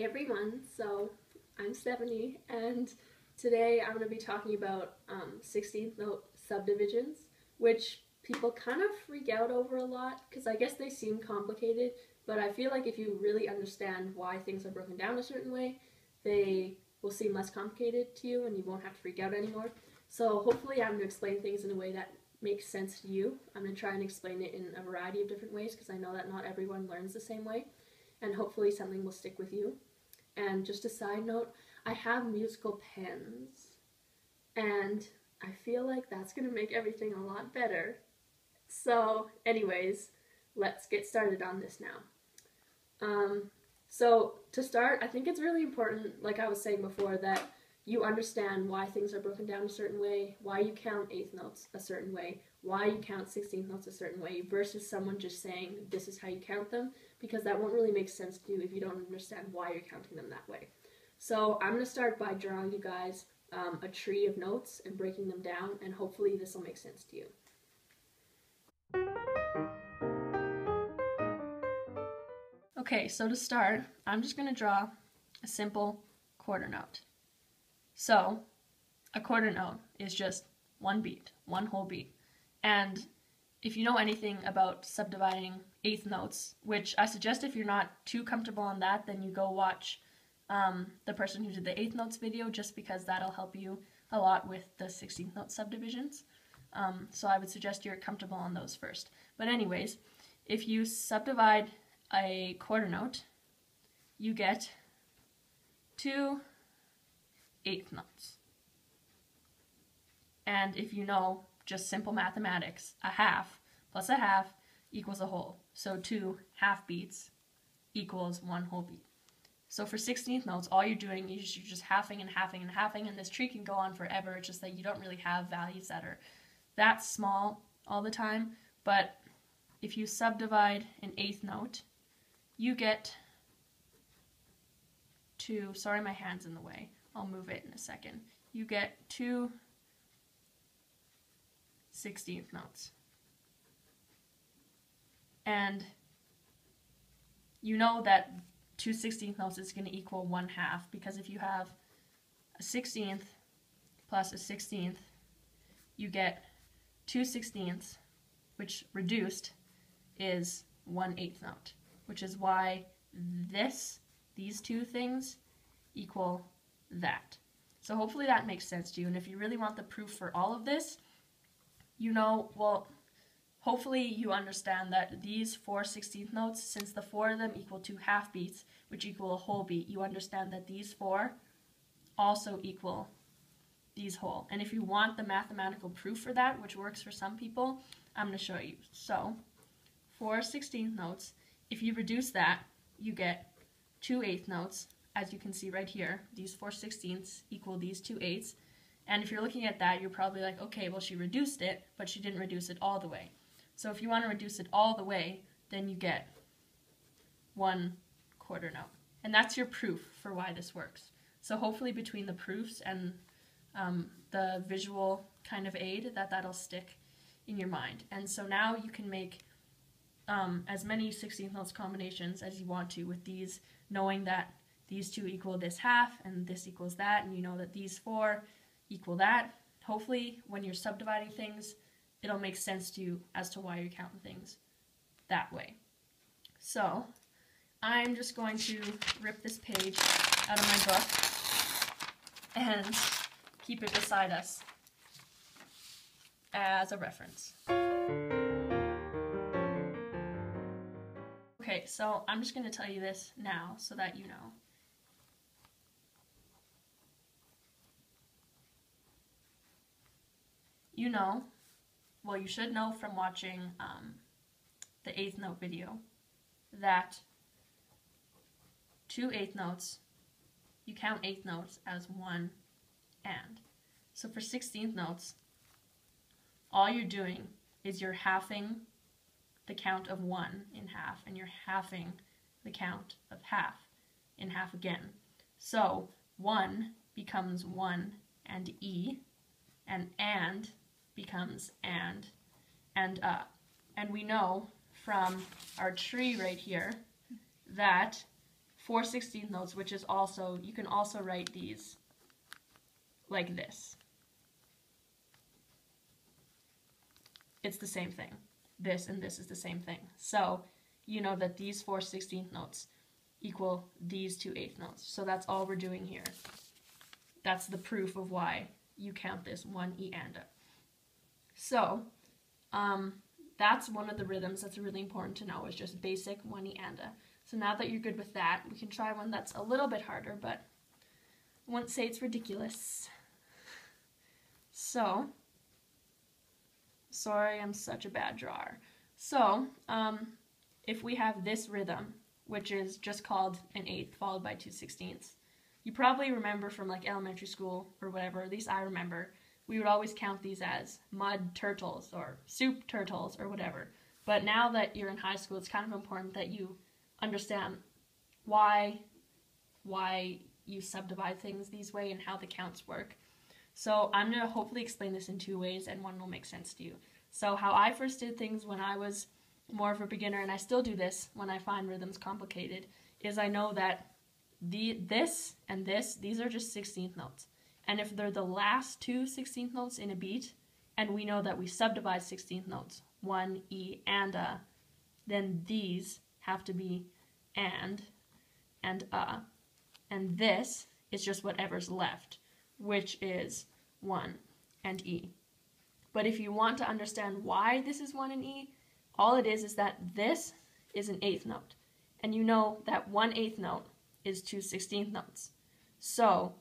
everyone, so I'm Stephanie, and today I'm going to be talking about 16th note subdivisions, which people kind of freak out over a lot because I guess they seem complicated, but I feel like if you really understand why things are broken down a certain way, they will seem less complicated to you and you won't have to freak out anymore. So hopefully I'm going to explain things in a way that makes sense to you. I'm going to try and explain it in a variety of different ways because I know that not everyone learns the same way, and hopefully something will stick with you. And just a side note, I have musical pens, and I feel like that's going to make everything a lot better. So anyways, let's get started on this now. So to start, I think it's really important, like I was saying before, that you understand why things are broken down a certain way, why you count 8th notes a certain way, why you count 16th notes a certain way, versus someone just saying this is how you count them, because that won't really make sense to you if you don't understand why you're counting them that way. So I'm going to start by drawing you guys a tree of notes and breaking them down, and hopefully this will make sense to you. Okay, so to start, I'm just going to draw a simple quarter note. So a quarter note is just one beat, one whole beat. And if you know anything about subdividing 8th notes, which I suggest if you're not too comfortable on that, then you go watch the person who did the 8th notes video, just because that'll help you a lot with the 16th note subdivisions. So I would suggest you're comfortable on those first. But anyways, if you subdivide a quarter note, you get 2 8th notes. And if you know just simple mathematics, a half plus a half equals a whole. So 2 half beats equals 1 whole beat. So for 16th notes, all you're doing is you're just halving and halving and halving, and this tree can go on forever. It's just that you don't really have values that are that small all the time. But if you subdivide an 8th note, you get 2, sorry my hand's in the way, I'll move it in a second. You get 2 16th notes. And you know that 2 16th notes is going to equal 1 half, because if you have a 16th plus a 16th, you get 2 16ths, which reduced is 1 8th note, which is why these two things equal that. So hopefully that makes sense to you. And if you really want the proof for all of this, you know, well, hopefully you understand that these 4 16th notes, since the 4 of them equal 2 half beats, which equal a whole beat, you understand that these 4 also equal these whole. And if you want the mathematical proof for that, which works for some people, I'm going to show you. So 4 16th notes, if you reduce that, you get 2 8th notes. As you can see right here, these 4 16ths equal these 2 8ths. And if you're looking at that, you're probably like, okay, well, she reduced it, but she didn't reduce it all the way. So if you want to reduce it all the way, then you get 1 quarter note. And that's your proof for why this works. So hopefully between the proofs and the visual kind of aid, that'll stick in your mind. And so now you can make as many 16th notes combinations as you want to with these, knowing that these 2 equal this half and this equals that, and you know that these 4 equal that. Hopefully when you're subdividing things, it'll make sense to you as to why you're counting things that way. So I'm just going to rip this page out of my book and keep it beside us as a reference. Okay, so I'm just going to tell you this now so that you know. You know, well, you should know from watching the 8th note video that 2 8th notes, you count 8th notes as 1 and. So for 16th notes, all you're doing is you're halving the count of 1 in half, and you're halving the count of half in half again. So 1 becomes 1 and E, and becomes and And we know from our tree right here that 4 16th notes, which is also, you can also write these like this. It's the same thing. This and this is the same thing. So you know that these 4 16th notes equal these 2 8th notes. So that's all we're doing here. That's the proof of why you count this 1 E and A. So that's one of the rhythms that's really important to know, is just basic 1 E and A. So now that you're good with that, we can try one that's a little bit harder, but I won't say it's ridiculous. So, sorry, I'm such a bad drawer. So, if we have this rhythm, which is just called an eighth followed by 2 16ths, you probably remember from like elementary school or whatever, at least I remember, we would always count these as mud turtles or soup turtles or whatever. But now that you're in high school, it's kind of important that you understand why you subdivide things these way and how the counts work. So I'm going to hopefully explain this in 2 ways, and one will make sense to you. So how I first did things when I was more of a beginner, and I still do this when I find rhythms complicated, is I know that this and this, these are just 16th notes. And if they're the last 2 16th notes in a beat, and we know that we subdivide 16th notes, 1, E, and A, then these have to be and A. And this is just whatever's left, which is 1 and E. But if you want to understand why this is 1 and E, all it is that this is an 8th note. And you know that 1 8th note is 2 16th notes. So,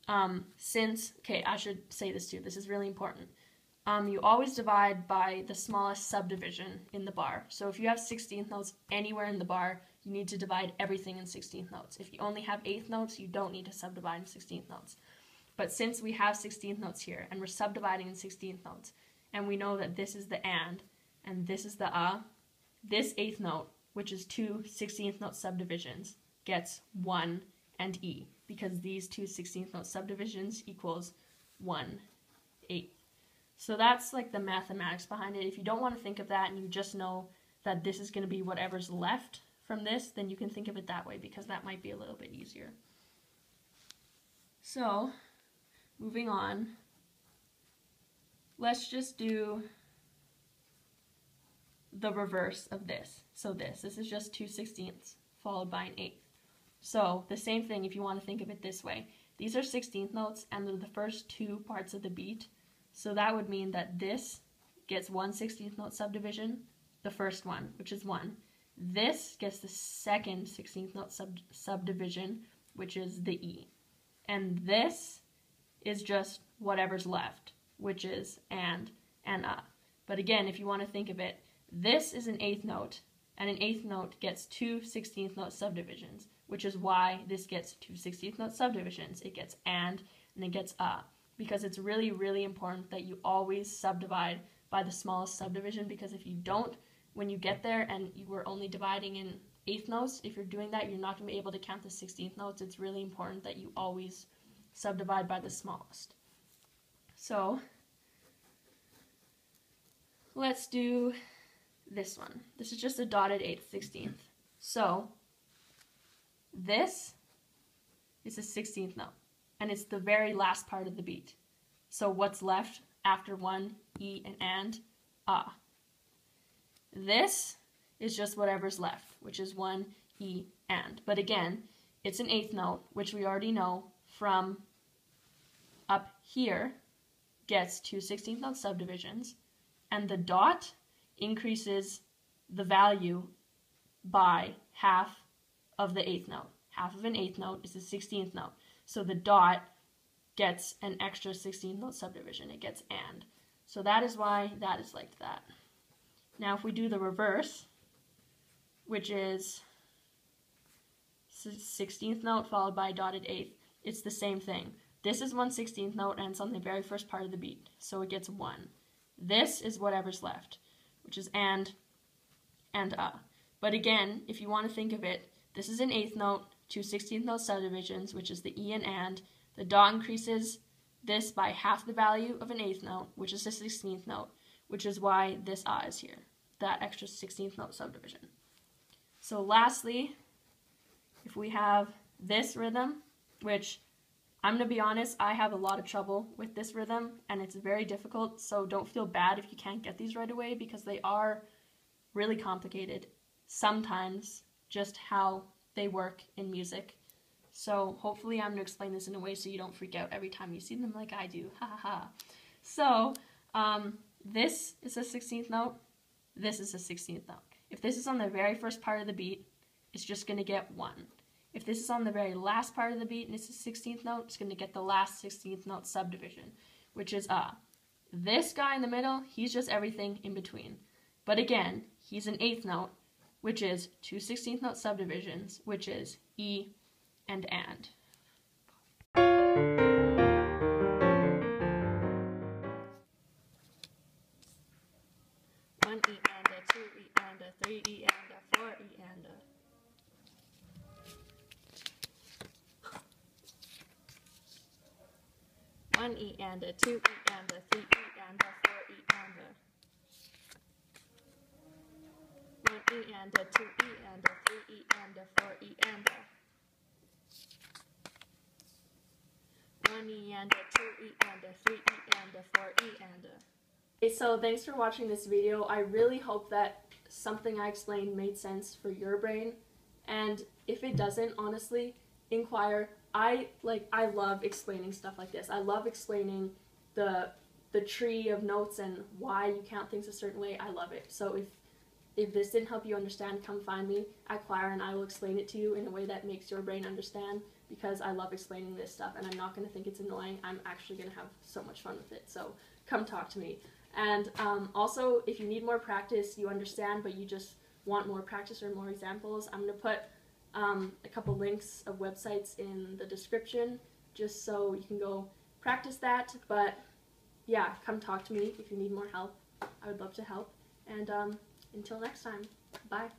okay, I should say this too, this is really important. You always divide by the smallest subdivision in the bar. So if you have 16th notes anywhere in the bar, you need to divide everything in 16th notes. If you only have 8th notes, you don't need to subdivide in 16th notes. But since we have 16th notes here, and we're subdividing in 16th notes, and we know that this is the and this is the this 8th note, which is 2 16th note subdivisions, gets 1 and E, because these 2 16th note subdivisions equals 1 8th. So that's like the mathematics behind it. If you don't want to think of that and you just know that this is going to be whatever's left from this, then you can think of it that way, because that might be a little bit easier. So, moving on, let's just do the reverse of this. So this is just 2 16ths followed by an 8th. So the same thing, if you want to think of it this way. These are 16th notes, and they're the first 2 parts of the beat. So that would mean that this gets 1 16th note subdivision, the first one, which is 1. This gets the second 16th note subdivision, which is the E. And this is just whatever's left, which is and A. But again, if you want to think of it, this is an 8th note, and an 8th note gets 2 16th note subdivisions, which is why this gets 2 16th note subdivisions. It gets and it gets A. Because it's really, really important that you always subdivide by the smallest subdivision, because if you don't, when you get there and you were only dividing in 8th notes, if you're doing that, you're not going to be able to count the 16th notes. It's really important that you always subdivide by the smallest. So, let's do this one. This is just a dotted 8th 16th. So, this is a 16th note, and it's the very last part of the beat. So what's left after 1, E, and A? This is just whatever's left, which is 1, E, and. But again, it's an 8th note, which we already know from up here gets 2 16th note subdivisions, and the dot increases the value by half of the 8th note. Half of an 8th note is a 16th note. So the dot gets an extra 16th note subdivision. It gets and. So that is why that is like that. Now if we do the reverse, which is 16th note followed by a dotted 8th, it's the same thing. This is 1 16th note, and it's on the very first part of the beat, so it gets 1. This is whatever's left, which is and A. But again, if you want to think of it, this is an 8th note, 2 16th note subdivisions, which is the E and. The dot increases this by half the value of an 8th note, which is a 16th note, which is why this A is here, that extra 16th note subdivision. So lastly, if we have this rhythm, which I'm going to be honest, I have a lot of trouble with this rhythm, and it's very difficult, so don't feel bad if you can't get these right away, because they are really complicated sometimes, just how they work in music. So hopefully I'm going to explain this in a way so you don't freak out every time you see them like I do. Ha ha ha. So this is a 16th note, this is a 16th note. If this is on the very first part of the beat, it's just going to get 1. If this is on the very last part of the beat and it's a 16th note, it's going to get the last 16th note subdivision, which is This guy in the middle, he's just everything in between. But again, he's an 8th note, which is 2 16th note subdivisions, which is E and AND. One E and a, 2 E and a, 3 E and a, 4 E and a. One E and a, 2 E and a, 3 E and a, 4 E and a. One E and a, 2 E and a, 3 E and a, 4 E and a. One E and a, 2 E and a, 3 E and a, 4 E and a. Okay, so thanks for watching this video. I really hope that something I explained made sense for your brain, and if it doesn't, honestly, inquire. I love explaining stuff like this. I love explaining the tree of notes and why you count things a certain way. I love it. So if this didn't help you understand, come find me at choir and I will explain it to you in a way that makes your brain understand, because I love explaining this stuff and I'm not going to think it's annoying. I'm actually going to have so much fun with it. So come talk to me. And also, if you need more practice, you understand, but you just want more practice or more examples, I'm going to put a couple links of websites in the description just so you can go practice that. But yeah, come talk to me if you need more help. I would love to help. And until next time, bye.